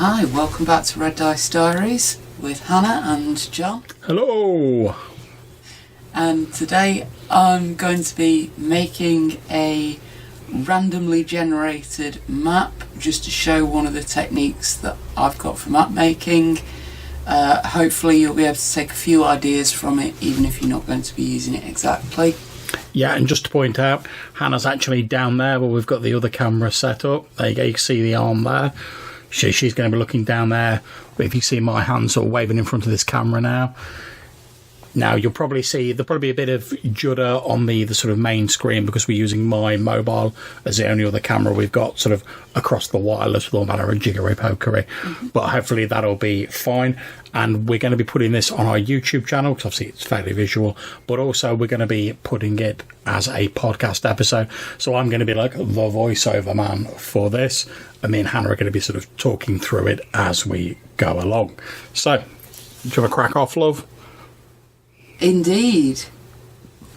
Hi, welcome back to Red Dice Diaries with Hannah and John. Hello! And today I'm going to be making a randomly generated map just to show one of the techniques that I've got for map making. Hopefully you'll be able to take a few ideas from it, even if you're not going to be using it exactly. Yeah, and just to point out, Hannah's actually down there where we've got the other camera set up. There you go, you can see the arm there. She's going to be looking down there. But if you see my hand sort of waving in front of this camera now you'll probably see there'll probably be a bit of judder on the sort of main screen because we're using my mobile as the only other camera we've got sort of across the wireless with all manner of jiggery pokery. But hopefully that'll be fine. And we're going to be putting this on our YouTube channel because obviously it's fairly visual, but also we're going to be putting it as a podcast episode. So I'm going to be like the voiceover man for this, and me and Hannah are going to be sort of talking through it as we go along. So, do you have a crack off, love? Indeed.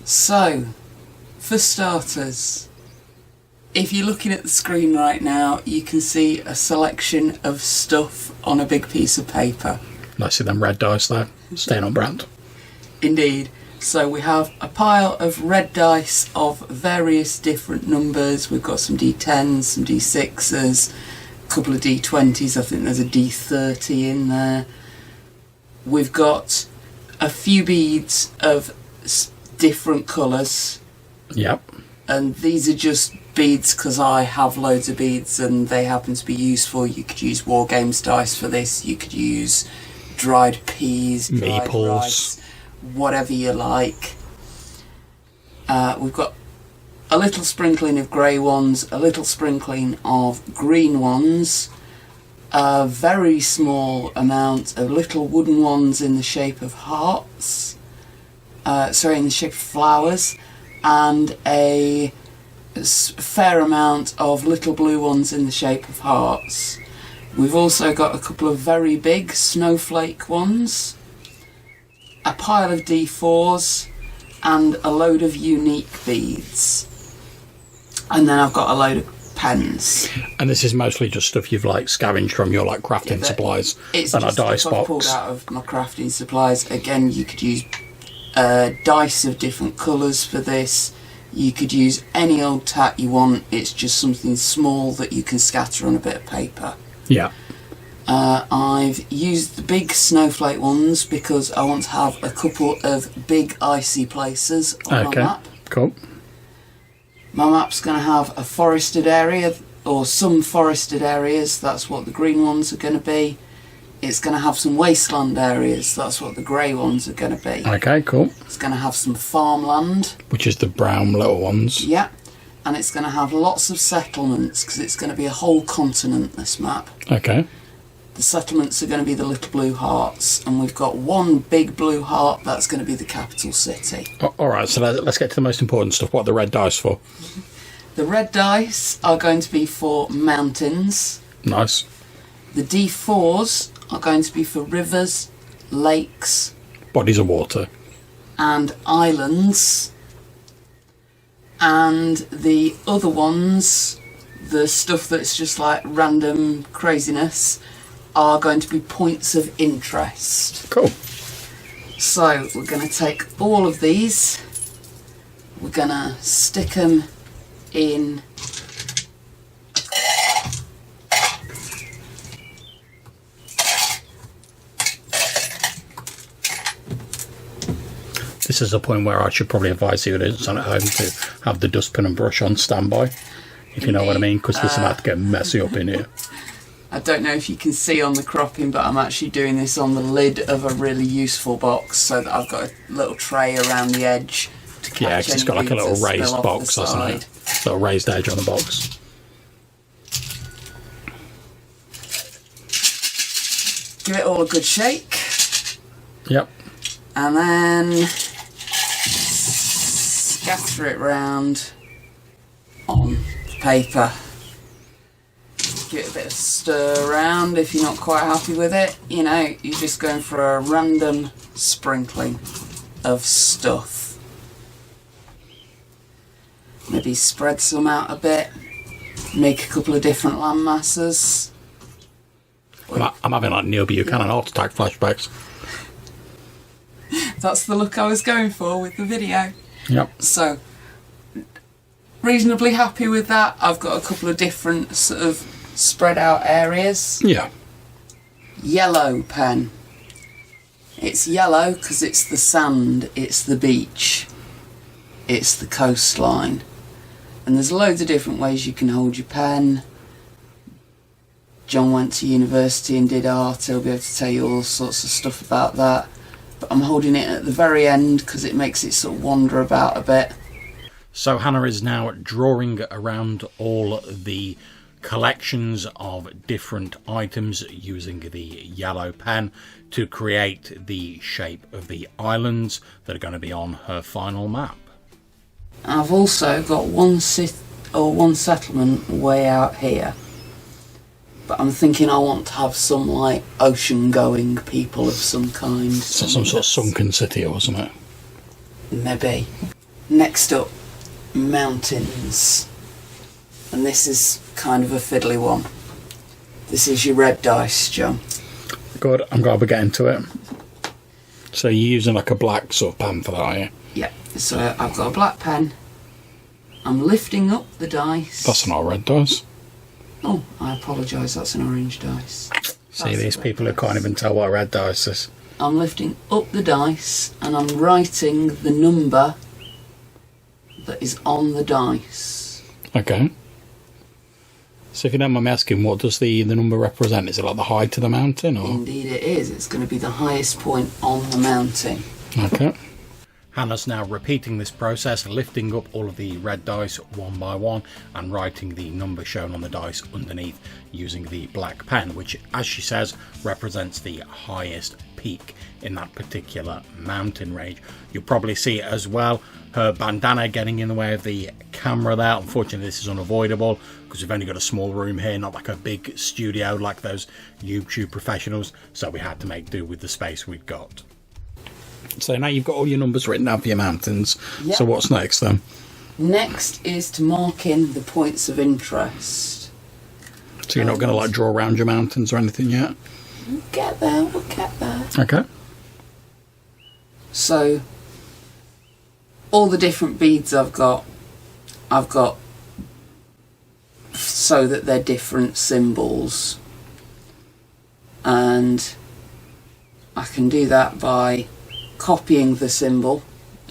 So, for starters, if you're looking at the screen right now, you can see a selection of stuff on a big piece of paper. I see them red dice there, staying on brand. Indeed. So we have a pile of red dice of various different numbers. We've got some D10s, some D6s, a couple of D20s. I think there's a D30 in there. We've got a few beads of different colours. Yep. And these are just beads because I have loads of beads and they happen to be useful. You could use War Games dice for this. You could use dried peas, dried rice, whatever you like. We've got a little sprinkling of grey ones, a little sprinkling of green ones, a very small amount of little wooden ones in the shape of hearts, in the shape of flowers, and a fair amount of little blue ones in the shape of hearts. We've also got a couple of very big snowflake ones, a pile of D4s, and a load of unique beads. And then I've got a load of pens. And this is mostly just stuff you've like scavenged from your like crafting supplies and a dice box. I've pulled out of my crafting supplies. Again, you could use dice of different colours for this. You could use any old tack you want. It's just something small that you can scatter on a bit of paper. Yeah. I've used the big snowflake ones because I want to have a couple of big icy places on my map. Cool. My map's going to have a forested area, or some forested areas. That's what the green ones are going to be. It's going to have some wasteland areas. That's what the grey ones are going to be. Okay, cool. It's going to have some farmland. Which is the brown little ones. Yeah. And it's going to have lots of settlements because it's going to be a whole continent, this map. Okay. The settlements are going to be the little blue hearts, and we've got one big blue heart that's going to be the capital city. Alright, so let's get to the most important stuff. What are the red dice for? The red dice are going to be for mountains. Nice. The D4s are going to be for rivers, lakes, bodies of water, and islands. And the other ones, the stuff that's just like random craziness, are going to be points of interest. Cool. So we're going to take all of these, we're going to stick them in This is a point where I should probably advise you at home to have the dustpan and brush on standby, if you know what I mean, because this is about to get messy up in here. I don't know if you can see on the cropping, but I'm actually doing this on the lid of a really useful box so that I've got a little tray around the edge to catch Yeah, because it's got like a little raised box, hasn't it? Little raised edge on the box. Give it all a good shake. Yep. And then scatter it round on paper. Give it a bit of stir around if you're not quite happy with it. You know, you're just going for a random sprinkling of stuff. Maybe spread some out a bit. Make a couple of different land masses. I'm having like Neil Buchanan heart attack flashbacks. That's the look I was going for with the video. Yep. So, reasonably happy with that. I've got a couple of different sort of spread out areas. Yeah. Yellow pen. It's yellow because it's the sand, it's the beach, it's the coastline. And there's loads of different ways you can hold your pen. John went to university and did art. He'll be able to tell you all sorts of stuff about that. But I'm holding it at the very end because it makes it sort of wander about a bit. So Hannah is now drawing around all the collections of different items using the yellow pen to create the shape of the islands that are going to be on her final map. I've also got one settlement way out here. But I'm thinking I want to have some like ocean-going people of some kind. So some sort of sunken city or something. Maybe. Next up, mountains. And this is kind of a fiddly one. This is your red dice, John. Good, I'm glad we're getting to it. So you're using like a black sort of pen for that, are you? Yeah, so I've got a black pen. I'm lifting up the dice. That's not a red dice. Oh, I apologise, that's an orange dice. See, these people who can't even tell what a red dice is. I'm lifting up the dice and I'm writing the number that is on the dice. Okay. So if you don't mind me asking, what does the number represent? Is it like the height of the mountain? Or? Indeed it is. It's going to be the highest point on the mountain. Okay. Hannah's now repeating this process, lifting up all of the red dice one by one and writing the number shown on the dice underneath using the black pen, which, as she says, represents the highest peak in that particular mountain range. You'll probably see it as well, her bandana getting in the way of the camera there. Unfortunately, this is unavoidable because we've only got a small room here, not like a big studio like those YouTube professionals, so we had to make do with the space we've got. So now you've got all your numbers written down for your mountains. Yep. So what's next then? Next is to mark in the points of interest. So you're not going to like draw around your mountains or anything yet? We'll get there. Okay. So all the different beads I've got so that they're different symbols. And I can do that by copying the symbol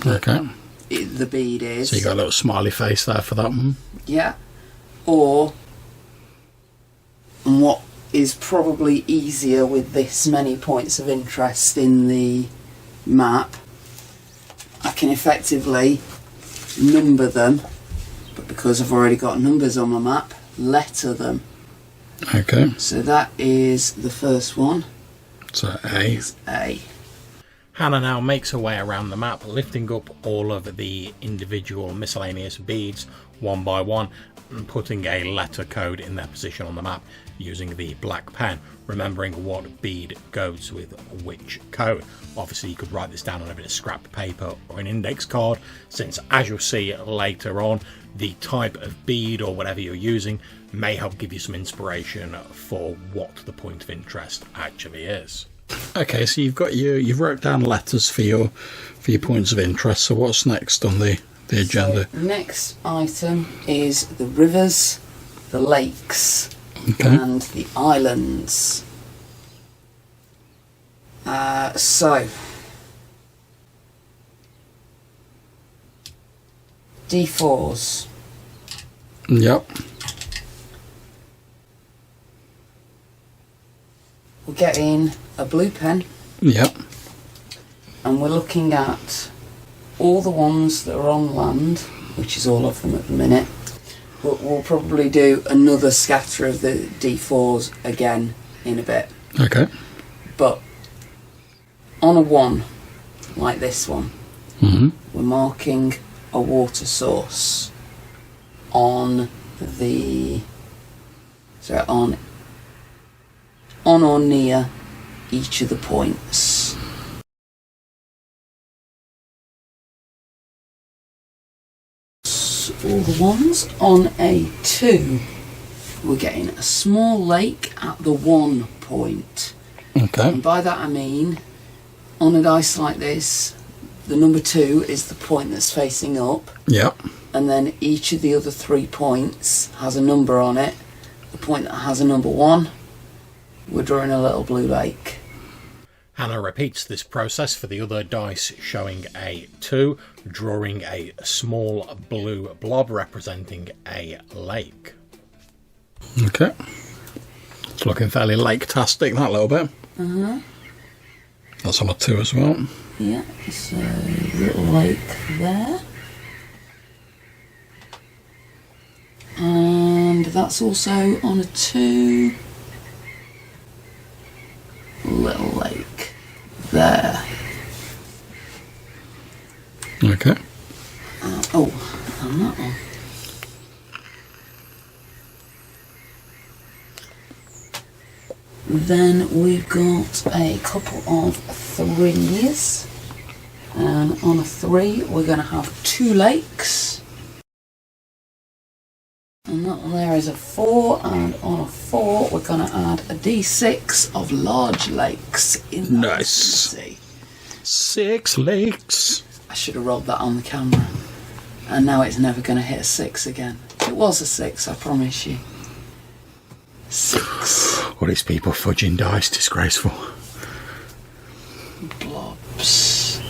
okay. The bead is. So you got a little smiley face there for that one. Yeah. Or what is probably easier with this many points of interest in the map, I can effectively number them, but because I've already got numbers on my map, letter them. Okay. So that is the first one. So A. Is A. Hannah now makes her way around the map, lifting up all of the individual miscellaneous beads one by one and putting a letter code in their position on the map using the black pen, remembering what bead goes with which code. Obviously you could write this down on a bit of scrap paper or an index card, since as you'll see later on, the type of bead or whatever you're using may help give you some inspiration for what the point of interest actually is. Okay, so you've wrote down letters for your points of interest. So what's next on the agenda? So next item is the rivers, the lakes, okay. and the islands. So D4s. Yep. We're getting a blue pen. Yep. And we're looking at all the ones that are on land, which is all of them at the minute. But we'll probably do another scatter of the D4s again in a bit. Okay. But on a 1, like this one, we're marking a water source on or near each of the points. All the ones on a 2. we're getting a small lake at the 1 point. Okay. And by that I mean, on a dice like this, the number 2 is the point that's facing up. Yep. And then each of the other 3 points has a number on it. The point that has a number 1, we're drawing a little blue lake. Hannah repeats this process for the other dice showing a 2, drawing a small blue blob representing a lake. Okay. It's looking fairly lake-tastic, that little bit. Uh-huh. That's on a 2 as well. Yeah, so little lake there. And that's also on a 2. Little lake there. Okay. And that one. Then we've got a couple of 3s. And on a 3, we're going to have 2 lakes. And that one there is a 4, and on a 4 we're going to add a d6 of large lakes in that vicinity. 6 lakes. I should have rolled that on the camera. And now it's never going to hit a 6 again. It was a 6, I promise you. 6. All these people fudging dice, disgraceful. Blobs.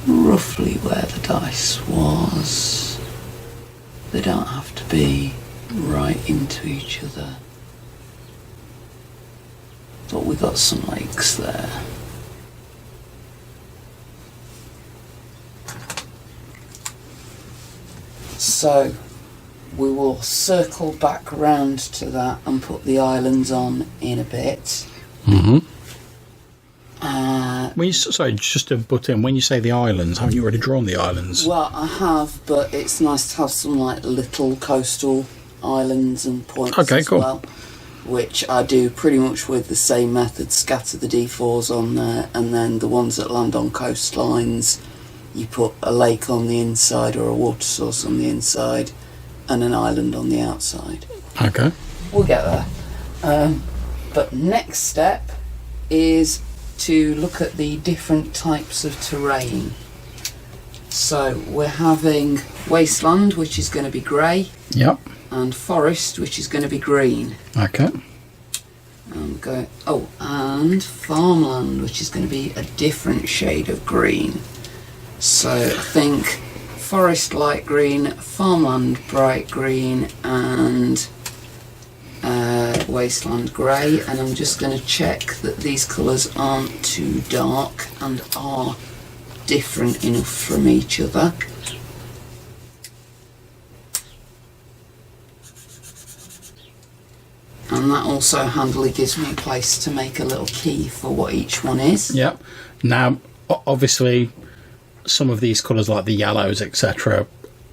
Roughly where the dice was. They don't have to be right into each other. But we got some lakes there. So we will circle back round to that and put the islands on in a bit. Mm-hmm. Sorry, just to butt in, when you say the islands, haven't you already drawn the islands? Well, I have, but it's nice to have some like little coastal islands and points as well, which I do pretty much with the same method. Scatter the d4s on there, and then the ones that land on coastlines, you put a lake on the inside or a water source on the inside and an island on the outside. Okay. We'll get there. But next step is to look at the different types of terrain. So we're having wasteland, which is going to be grey. Yep. And forest, which is going to be green. Okay. And farmland, which is going to be a different shade of green. So I think forest light green, farmland bright green, and wasteland grey. And I'm just going to check that these colours aren't too dark and are different enough from each other. And that also handily gives me a place to make a little key for what each one is. Yep. Now, obviously, some of these colours, like the yellows, etc.,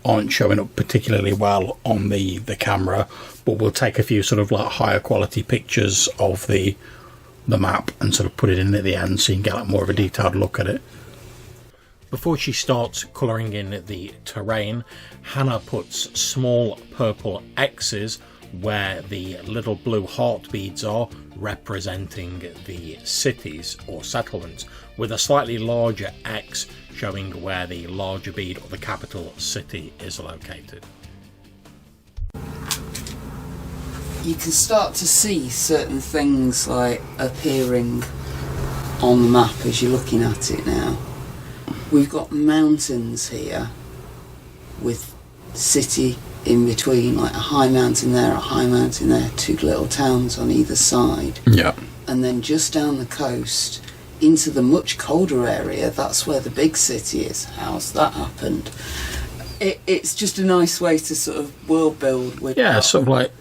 aren't showing up particularly well on the camera, but we'll take a few sort of like higher quality pictures of the map and sort of put it in at the end so you can get like more of a detailed look at it. Before she starts colouring in the terrain, Hannah puts small purple X's where the little blue heart beads are, representing the cities or settlements, with a slightly larger X showing where the larger bead or the capital city is located. You can start to see certain things like appearing on the map as you're looking at it now. We've got mountains here with city in between, like a high mountain there, a high mountain there, 2 little towns on either side. Yeah. And then just down the coast into the much colder area, that's where the big city is. How's that happened? It's just a nice way to sort of world build with that. Sort of like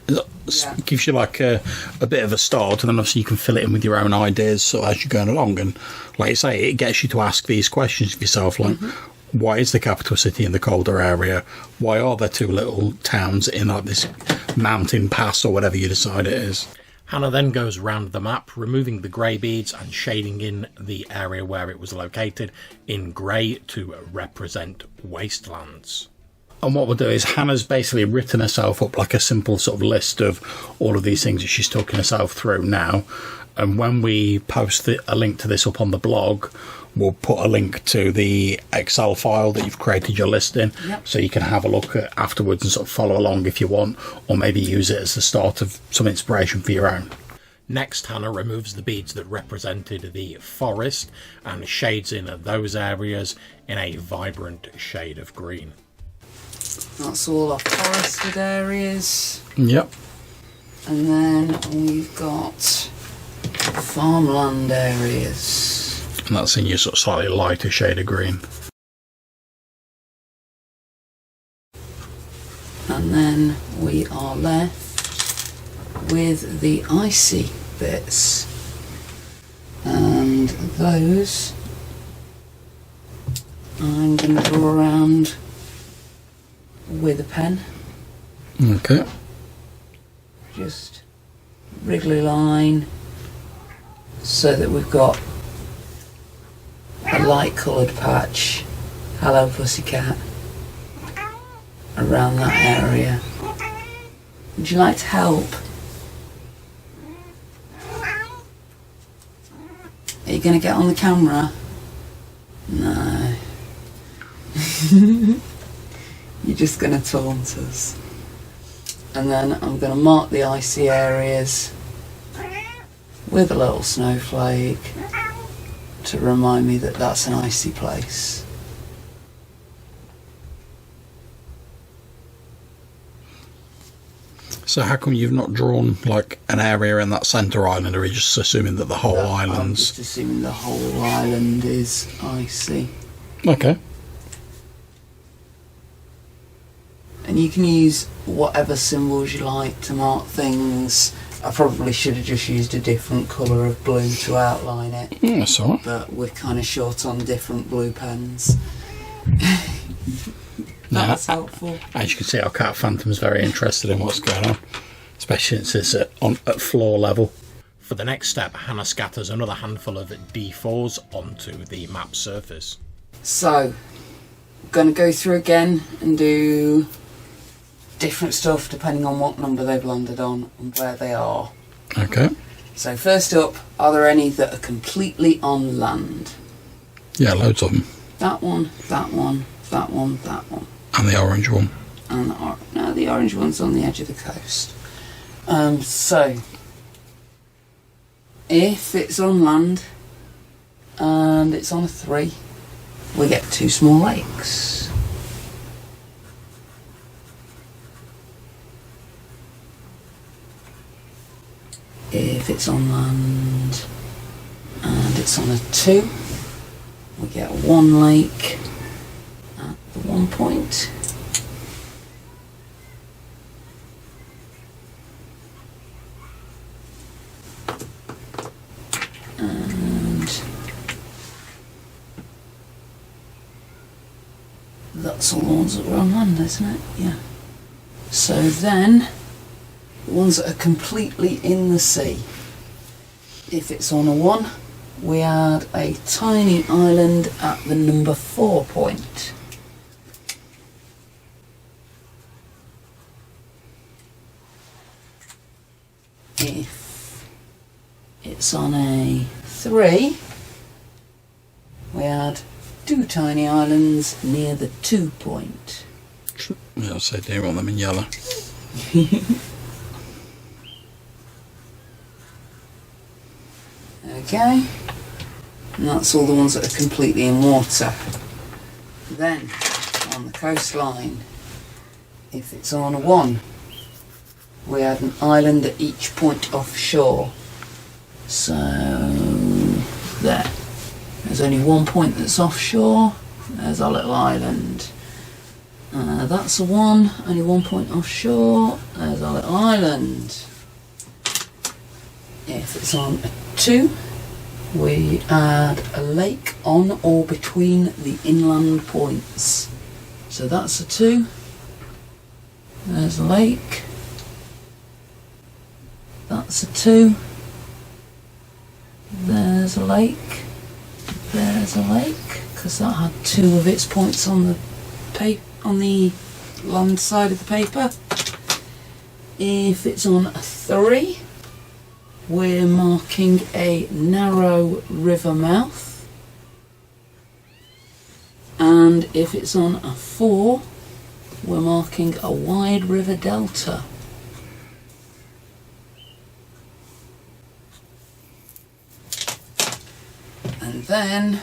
gives you like a bit of a start, and then obviously you can fill it in with your own ideas sort of as you're going along. And like you say, it gets you to ask these questions of yourself, like why is the capital city in the colder area? Why are there 2 little towns in like this mountain pass or whatever you decide it is? Hannah then goes round the map, removing the grey beads and shading in the area where it was located in grey to represent wastelands. And what we'll do is Hannah's basically written herself up like a simple sort of list of all of these things that she's talking herself through now. And when we post a link to this up on the blog, we'll put a link to the Excel file that you've created your list in, so you can have a look at afterwards and sort of follow along if you want, or maybe use it as the start of some inspiration for your own. Next, Hannah removes the beads that represented the forest and shades in those areas in a vibrant shade of green. That's all our forested areas. Yep. And then we've got farmland areas. And that's in your sort of slightly lighter shade of green. And then we are left with the icy bits. And those I'm going to draw around with a pen. Okay. Just wriggly line so that we've got a light coloured patch, hello pussycat, around that area. Would you like to help? Are you going to get on the camera? No. You're just going to taunt us. And then I'm going to mark the icy areas with a little snowflake to remind me that that's an icy place. So how come you've not drawn like an area in that centre island, or are you just assuming that the whole island's... I'm just assuming the whole island is icy. Okay. And you can use whatever symbols you like to mark things. I probably should have just used a different colour of blue to outline it. That's all right. But we're kind of short on different blue pens. That's helpful. As you can see, our cat Phantom's very interested in what's going on, especially since it's at floor level. For the next step, Hannah scatters another handful of D4s onto the map surface. So, I'm going to go through again and do different stuff depending on what number they've landed on and where they are. Okay. So first up, are there any that are completely on land? Yeah, loads of them. That one, that one, that one, that one. And the orange one. And the orange one's on the edge of the coast. So, if it's on land and it's on a 3, we get 2 small lakes. If it's on land and it's on a 2, we get 1 lake at the 1 point. And that's all the ones that were on land, isn't it? Yeah. So then, the ones that are completely in the sea. If it's on a 1, we add a tiny island at the number 4 point. If it's on a 3, we add 2 tiny islands near the 2 point. Yeah, I'll say, do you want them in yellow? Okay, and that's all the ones that are completely in water. Then, on the coastline, if it's on a 1, we add an island at each point offshore. So, there's only 1 point that's offshore, there's our little island. That's a 1, only 1 point offshore, there's our little island. If it's on a 2, we add a lake on or between the inland points. So that's a 2. There's a lake. That's a 2. There's a lake. There's a lake, because that had 2 of its points on the land side of the paper. If it's on a 3, we're marking a narrow river mouth. And if it's on a 4, we're marking a wide river delta. And then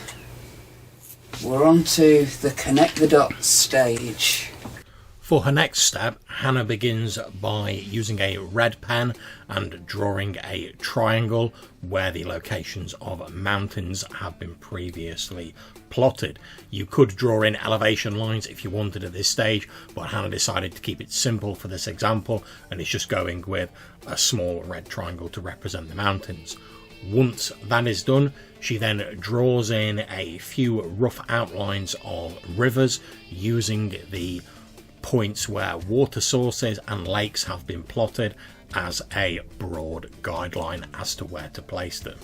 we're on to the connect the dots stage. For her next step, Hannah begins by using a red pen and drawing a triangle where the locations of mountains have been previously plotted. You could draw in elevation lines if you wanted at this stage, but Hannah decided to keep it simple for this example and is just going with a small red triangle to represent the mountains. Once that is done, she then draws in a few rough outlines of rivers using the points where water sources and lakes have been plotted as a broad guideline as to where to place them.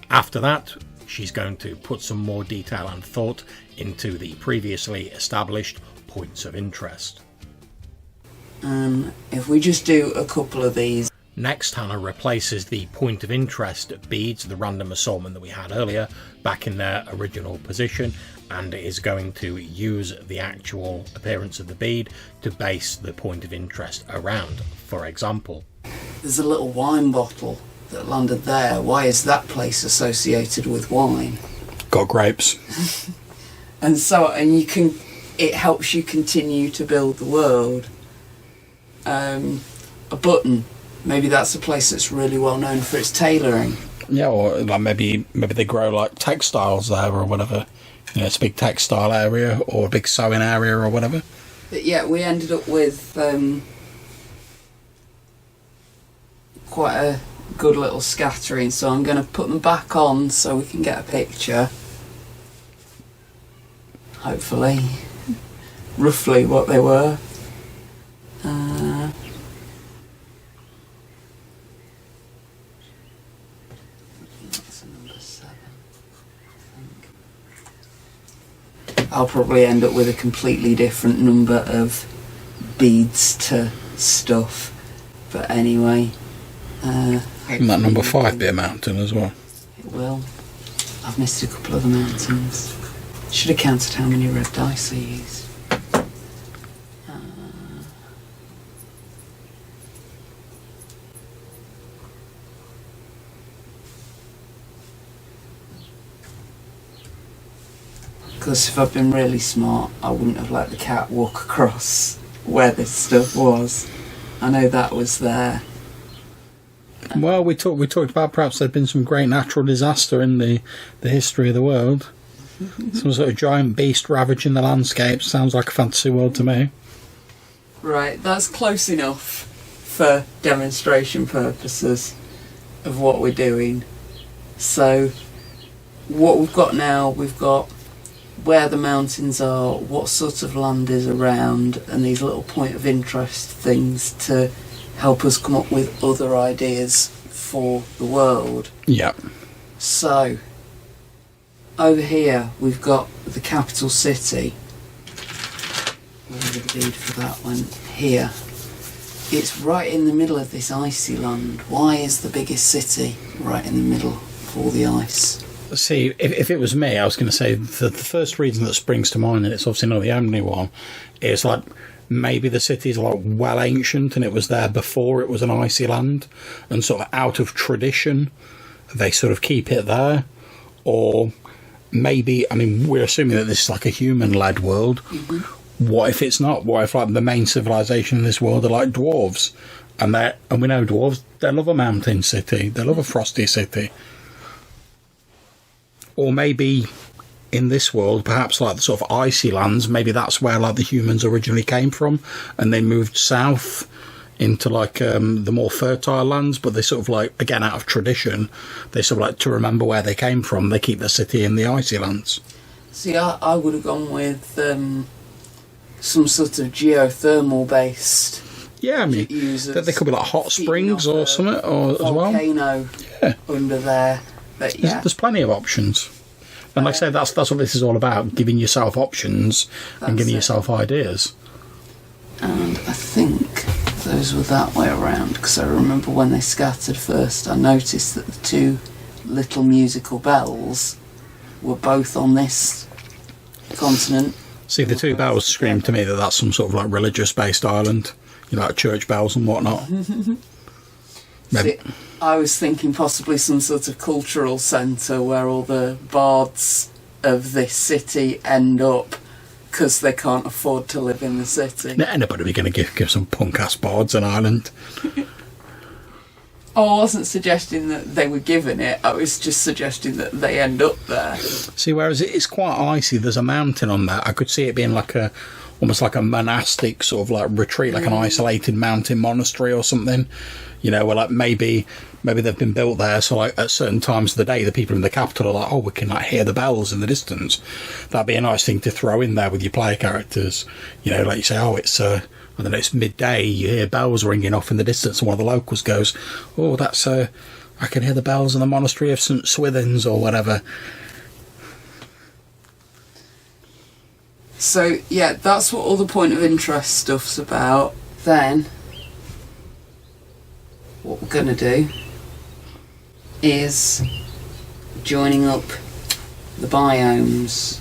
After that, she's going to put some more detail and thought into the previously established points of interest. If we just do a couple of these. Next, Hannah replaces the point of interest beads, the random assortment that we had earlier, back in their original position, and is going to use the actual appearance of the bead to base the point of interest around. For example, there's a little wine bottle that landed there. Why is that place associated with wine? Got grapes. and it helps you continue to build the world. A button. Maybe that's a place that's really well known for its tailoring. Yeah, or like maybe they grow like textiles there or whatever. You know, it's a big textile area or a big sewing area or whatever. But yeah, we ended up with quite a good little scattering, so I'm going to put them back on so we can get a picture. Hopefully. Roughly what they were. I'll probably end up with a completely different number of beads to stuff. But anyway... and that number 5 be a mountain as well? It will. I've missed a couple of the mountains. Should have counted how many red dice I used. Because if I'd been really smart, I wouldn't have let the cat walk across where this stuff was. I know that was there. Well, we talked about perhaps there'd been some great natural disaster in the history of the world. Some sort of giant beast ravaging the landscape. Sounds like a fantasy world to me. Right, that's close enough for demonstration purposes of what we're doing. So, what we've got now, we've got where the mountains are, what sort of land is around, and these little point of interest things to help us come up with other ideas for the world. Yeah. So, over here we've got the capital city. Where the bead for that one? Here. It's right in the middle of this icy land. Why is the biggest city right in the middle of all the ice? See, if it was me, I was going to say the first reason that springs to mind, and it's obviously not the only one, is like maybe the city's like well ancient and it was there before it was an icy land, and sort of out of tradition they sort of keep it there. Or maybe, I mean, we're assuming that this is like a human-led world. Mm-hmm. What if it's not? What if like the main civilization in this world are like dwarves, and we know dwarves, they love a mountain city, they love a frosty city. Or maybe in this world, perhaps like the sort of icy lands, maybe that's where like the humans originally came from, and they moved south into like the more fertile lands, but they sort of like, again, out of tradition, they sort of like to remember where they came from, they keep the city in the icy lands. See, I would have gone with some sort of geothermal based. Yeah, I mean, they could be like hot springs or something, or as well. Volcano under there. But yeah. There's plenty of options. And like I say, that's what this is all about, giving yourself options and giving yourself ideas. And I think those were that way around, because I remember when they scattered first, I noticed that the two little musical bells were both on this continent. See, the two bells scream to me that that's some sort of like religious-based island, like church bells and whatnot. See, I was thinking possibly some sort of cultural centre where all the bards of this city end up because they can't afford to live in the city. Anybody be going to give some punk-ass bards an island? I wasn't suggesting that they were given it, I was just suggesting that they end up there. See, whereas it's quite icy, there's a mountain on that. I could see it being like almost like a monastic sort of like retreat, like an isolated mountain monastery or something. Where like maybe they've been built there, so like at certain times of the day, the people in the capital are like, oh, we can like hear the bells in the distance. That'd be a nice thing to throw in there with your player characters. Like you say, oh, it's I don't know, it's midday, you hear bells ringing off in the distance, and one of the locals goes, oh, that's I can hear the bells in the monastery of St. Swithins or whatever. So yeah, that's what all the point of interest stuff's about. Then what we're going to do is joining up the biomes.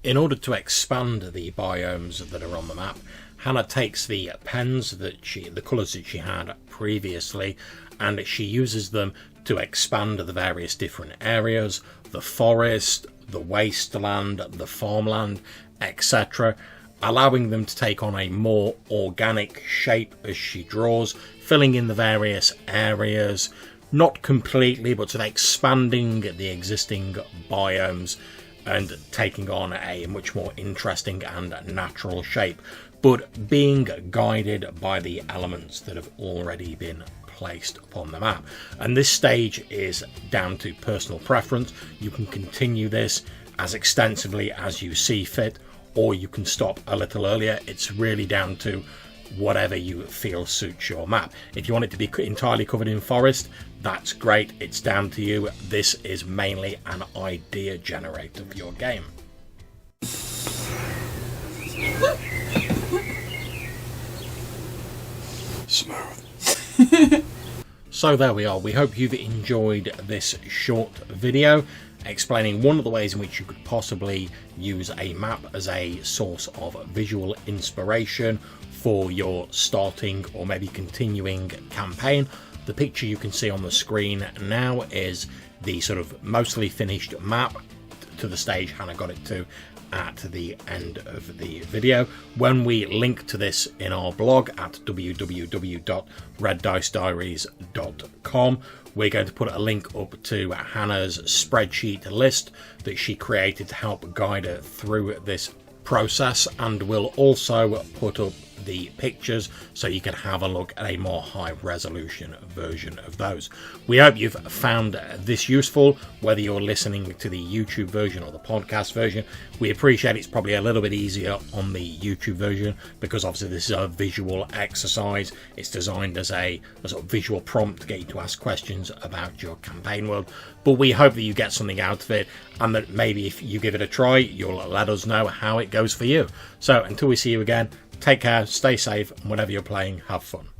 In order to expand the biomes that are on the map, Hannah takes the pens the colours that she had previously, and she uses them to expand the various different areas, the forest, the wasteland, the farmland, etc., allowing them to take on a more organic shape as she draws, filling in the various areas, not completely, but sort of expanding the existing biomes and taking on a much more interesting and natural shape, but being guided by the elements that have already been placed upon the map. And this stage is down to personal preference. You can continue this as extensively as you see fit, or you can stop a little earlier. It's really down to whatever you feel suits your map. If you want it to be entirely covered in forest, that's great, it's down to you. This is mainly an idea generator for your game. Smooth. So there we are. We hope you've enjoyed this short video explaining one of the ways in which you could possibly use a map as a source of visual inspiration for your starting or maybe continuing campaign. The picture you can see on the screen now is the sort of mostly finished map to the stage Hannah got it to at the end of the video. When we link to this in our blog at www.reddicediaries.com, we're going to put a link up to Hannah's spreadsheet list that she created to help guide her through this process, and we'll also put up the pictures so you can have a look at a more high resolution version of those. We hope you've found this useful, whether you're listening to the YouTube version or the podcast version. We appreciate it's probably a little bit easier on the YouTube version because obviously this is a visual exercise. It's designed as a sort of visual prompt to get you to ask questions about your campaign world, but we hope that you get something out of it, and that maybe if you give it a try, you'll let us know how it goes for you. So until we see you again, take care, stay safe, and whatever you're playing, have fun.